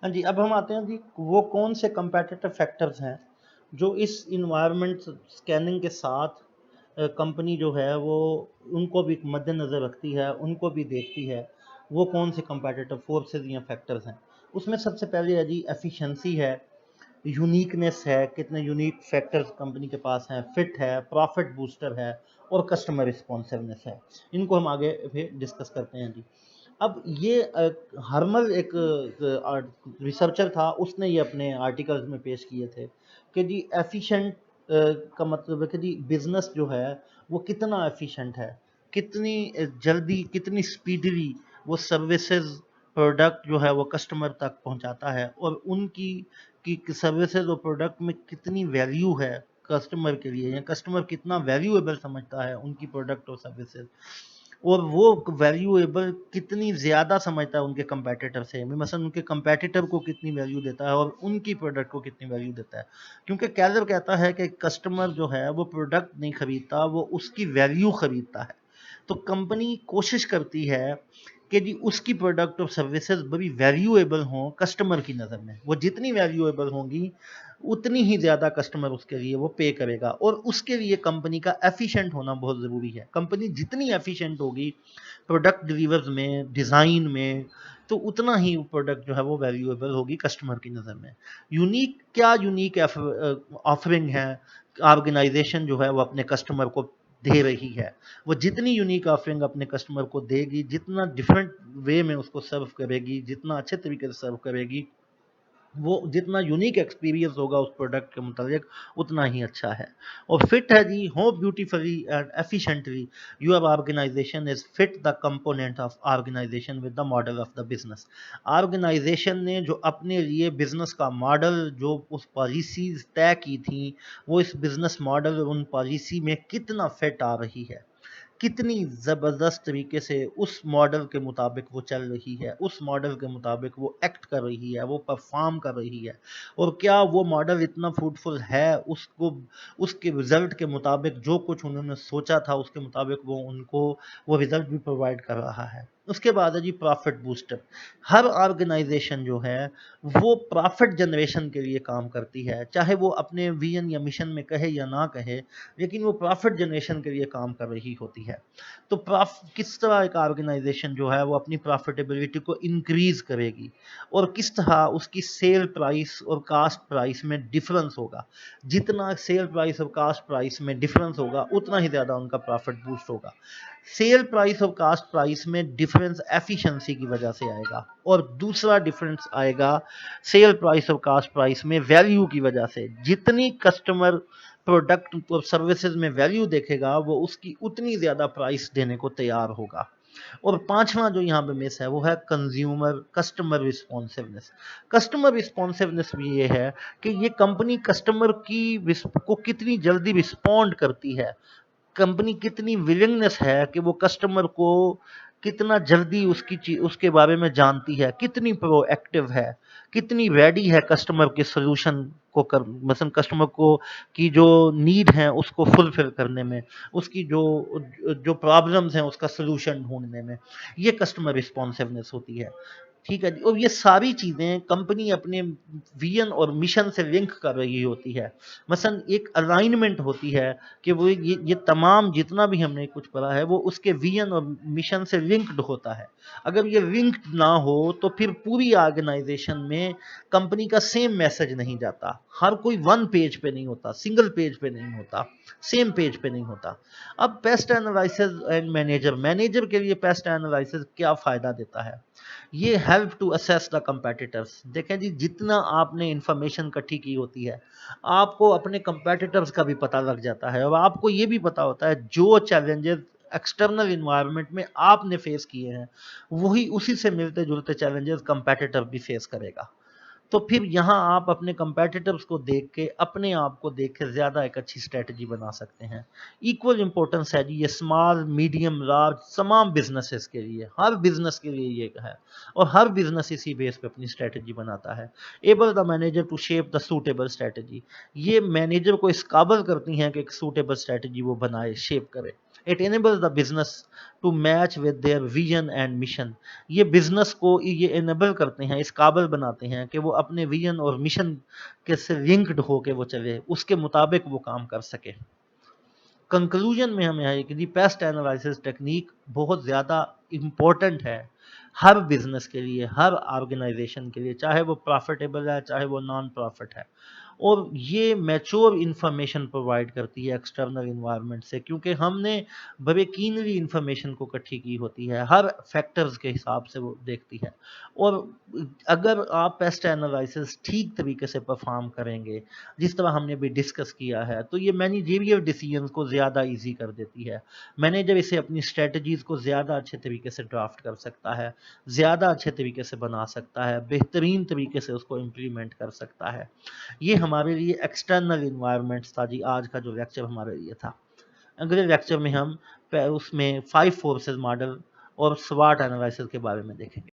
हाँ जी, अब हम आते हैं जी, वो कौन से कंपेटिटिव फैक्टर्स हैं जो इस इन्वायरमेंट स्कैनिंग के साथ कंपनी जो है वो उनको भी मद्देनज़र रखती है, उनको भी देखती है। वो कौन से कंपेटिटिव फोर्सेस या फैक्टर्स हैं? उसमें सबसे पहले है जी एफिशिएंसी है, यूनिकनेस है, कितने यूनिक फैक्टर्स कंपनी के पास हैं, फिट है, प्रॉफिट बूस्टर है और कस्टमर रिस्पॉन्सिवनेस है। इनको हम आगे फिर डिस्कस करते हैं जी। अब ये हर्मल एक रिसर्चर था, उसने ये अपने आर्टिकल्स में पेश किए थे कि जी एफिशिएंट का मतलब है कि जी बिजनेस जो है वो कितना एफिशिएंट है, कितनी जल्दी, कितनी स्पीडली वो सर्विसेज प्रोडक्ट जो है वो कस्टमर तक पहुंचाता है, और उनकी की सर्विसेज और प्रोडक्ट में कितनी वैल्यू है कस्टमर के लिए, या कस्टमर कितना वैल्यूएबल समझता है उनकी प्रोडक्ट और सर्विसेज, और वो वैल्यूएबल कितनी ज़्यादा समझता है उनके कंपेटिटर से, मसलन उनके कंपेटिटर को कितनी वैल्यू देता है और उनकी प्रोडक्ट को कितनी वैल्यू देता है। क्योंकि कैलर कहता है कि कस्टमर जो है वो प्रोडक्ट नहीं खरीदता, वो उसकी वैल्यू खरीदता है। तो कंपनी कोशिश करती है कि जी उसकी प्रोडक्ट और सर्विसेज बड़ी वैल्यूएबल हों कस्टमर की नज़र में। वो जितनी वैल्यूएबल होंगी उतनी ही ज़्यादा कस्टमर उसके लिए वो पे करेगा, और उसके लिए कंपनी का एफिशिएंट होना बहुत ज़रूरी है। कंपनी जितनी एफिशिएंट होगी प्रोडक्ट डिलीवर्स में, डिज़ाइन में, तो उतना ही प्रोडक्ट जो है वो वैल्यूएबल होगी कस्टमर की नज़र में। यूनिक क्या यूनिक ऑफरिंग है ऑर्गेनाइजेशन जो है वो अपने कस्टमर को दे रही है। वो जितनी यूनिक ऑफरिंग अपने कस्टमर को देगी, जितना डिफरेंट वे में उसको सर्व करेगी, जितना अच्छे तरीके से सर्व करेगी, वो जितना यूनिक एक्सपीरियंस होगा उस प्रोडक्ट के मुताबिक उतना ही अच्छा है। और फिट है जी, हो beautifully and efficiently your organisation is fit the component of organisation with the model of the business. Organisation ने जो अपने लिए बिजनेस का मॉडल, जो उस पॉलिसीज तय की थी, वो इस बिजनेस मॉडल और उन पॉलिसी में कितना फिट आ रही है, कितनी ज़बरदस्त तरीके से उस मॉडल के मुताबिक वो चल रही है, उस मॉडल के मुताबिक वो एक्ट कर रही है, वो परफॉर्म कर रही है, और क्या वो मॉडल इतना फ्रूटफुल है, उसको उसके रिजल्ट के मुताबिक जो कुछ उन्होंने सोचा था उसके मुताबिक वो उनको वो रिजल्ट भी प्रोवाइड कर रहा है। उसके बाद है जी प्रॉफिट बूस्टर। हर ऑर्गेनाइजेशन जो है वो प्रॉफिट जनरेशन के लिए काम करती है, चाहे वो अपने विजन या मिशन में कहे या ना कहे, लेकिन वो प्रॉफिट जनरेशन के लिए काम कर रही होती है। तो किस तरह एक ऑर्गेनाइजेशन जो है वो अपनी प्रॉफिटेबिलिटी को इंक्रीज करेगी, और किस तरह उसकी सेल प्राइस और कास्ट प्राइस में डिफरेंस होगा। जितना सेल प्राइस और कास्ट प्राइस में डिफरेंस होगा उतना ही ज़्यादा उनका प्रॉफिट बूस्ट होगा। सेल प्राइस और कास्ट प्राइस में डिफरेंस एफिशिएंसी की वजह से आएगा, और दूसरा डिफरेंस आएगा सेल प्राइस और कास्ट प्राइस में वैल्यू की वजह से। जितनी कस्टमर प्रोडक्ट और सर्विसेज में वैल्यू देखेगा वो उसकी उतनी ज़्यादा प्राइस देने को तैयार होगा। और पांचवा जो यहाँ पे मिस है वो है consumer customer responsiveness. Customer responsiveness भी ये है कि ये कंपनी कस्टमर की को कितनी जल्दी रिस्पॉन्ड करती है, कंपनी कितनी विलिंगनेस है कि वो कस्टमर को कितना जल्दी उसके बारे में जानती है, कितनी प्रोएक्टिव है, कितनी रेडी है कस्टमर के सोल्यूशन को कर, मतलब कस्टमर को की जो नीड है उसको फुलफिल करने में, उसकी जो जो प्रॉब्लम्स हैं उसका सोल्यूशन ढूंढने में। ये कस्टमर रिस्पॉन्सिवनेस होती है। ठीक है जी, और ये सारी चीज़ें कंपनी अपने विजन और मिशन से लिंक कर रही होती है। मसलन एक अलाइनमेंट होती है कि वो ये तमाम जितना भी हमने कुछ पढ़ा है वो उसके विजन और मिशन से लिंक्ड होता है। अगर ये लिंक्ड ना हो तो फिर पूरी ऑर्गेनाइजेशन में कंपनी का सेम मैसेज नहीं जाता। हर कोई वन पेज पे नहीं होता, सिंगल पेज पे नहीं होता, सेम पेज पे नहीं होता। अब PEST analysis and manager, manager के लिए पेस्ट एनालिसिस क्या फ़ायदा देता है? ये help to assess the competitors. देखें जी, जितना आपने इंफॉर्मेशन इकट्ठी की होती है आपको अपने कंपेटिटर्स का भी पता लग जाता है, और आपको ये भी पता होता है जो चैलेंजेस एक्सटर्नल इन्वायरमेंट में आपने फेस किए हैं वही उसी से मिलते जुलते चैलेंजेस कंपेटिटर भी फेस करेगा। तो फिर यहाँ आप अपने कंपेटिटर्स को देख के, अपने आप को देख के ज़्यादा एक अच्छी स्ट्रेटजी बना सकते हैं। इक्वल इंपॉर्टेंस है जी ये स्मॉल मीडियम लार्ज तमाम बिजनेसेस के लिए, हर बिजनेस के लिए ये है, और हर बिजनेस इसी बेस पे अपनी स्ट्रेटजी बनाता है। Able the manager to shape the suitable strategy. ये मैनेजर को इस काबल करती हैं कि एक सूटेबल स्ट्रेटजी वो बनाए, शेप करे। It enables the business to match with their vision and mission. ये बिजनेस को ये एनेबल करते हैं, इस काबिल बनाते हैं कि वो अपने विजन और मिशन के से लिंक्ड होके वो चले, उसके मुताबिक वो काम कर सके। कंक्लूजन में हमें है कि पेस्ट एनालिसिस टेक्निक बहुत ज़्यादा इम्पोर्टेंट है हर बिजनेस के लिए, हर ऑर्गेनाइजेशन के लिए, चाहे वो प्रॉफिटेबल है चाहे वो नॉन प्रॉफिट है। और ये मैच्योर इंफॉर्मेशन प्रोवाइड करती है एक्सटर्नल इन्वायरमेंट से, क्योंकि हमने बड़े कीनली इंफॉर्मेशन को इकट्ठी की होती है, हर फैक्टर्स के हिसाब से वो देखती है। और अगर आप पेस्ट एनालिसिस ठीक तरीके से परफॉर्म करेंगे, जिस तरह हमने अभी डिस्कस किया है, तो ये मैनेजरियल डिसीजंस को ज़्यादा इजी कर देती है। मैनेजर इसे अपनी स्ट्रेटजीज़ को ज़्यादा अच्छे तरीके से ड्राफ्ट कर सकता है, ज़्यादा अच्छे तरीके से बना सकता है, बेहतरीन तरीके से उसको इम्प्लीमेंट कर सकता है। ये हमारे लिए एक्सटर्नल इन्वायरमेंट्स था जी, आज का जो लेक्चर हमारे लिए था। अगले लेक्चर में हम उसमें 5 फोर्सेस मॉडल और स्वॉट एनालिसिस के बारे में देखेंगे।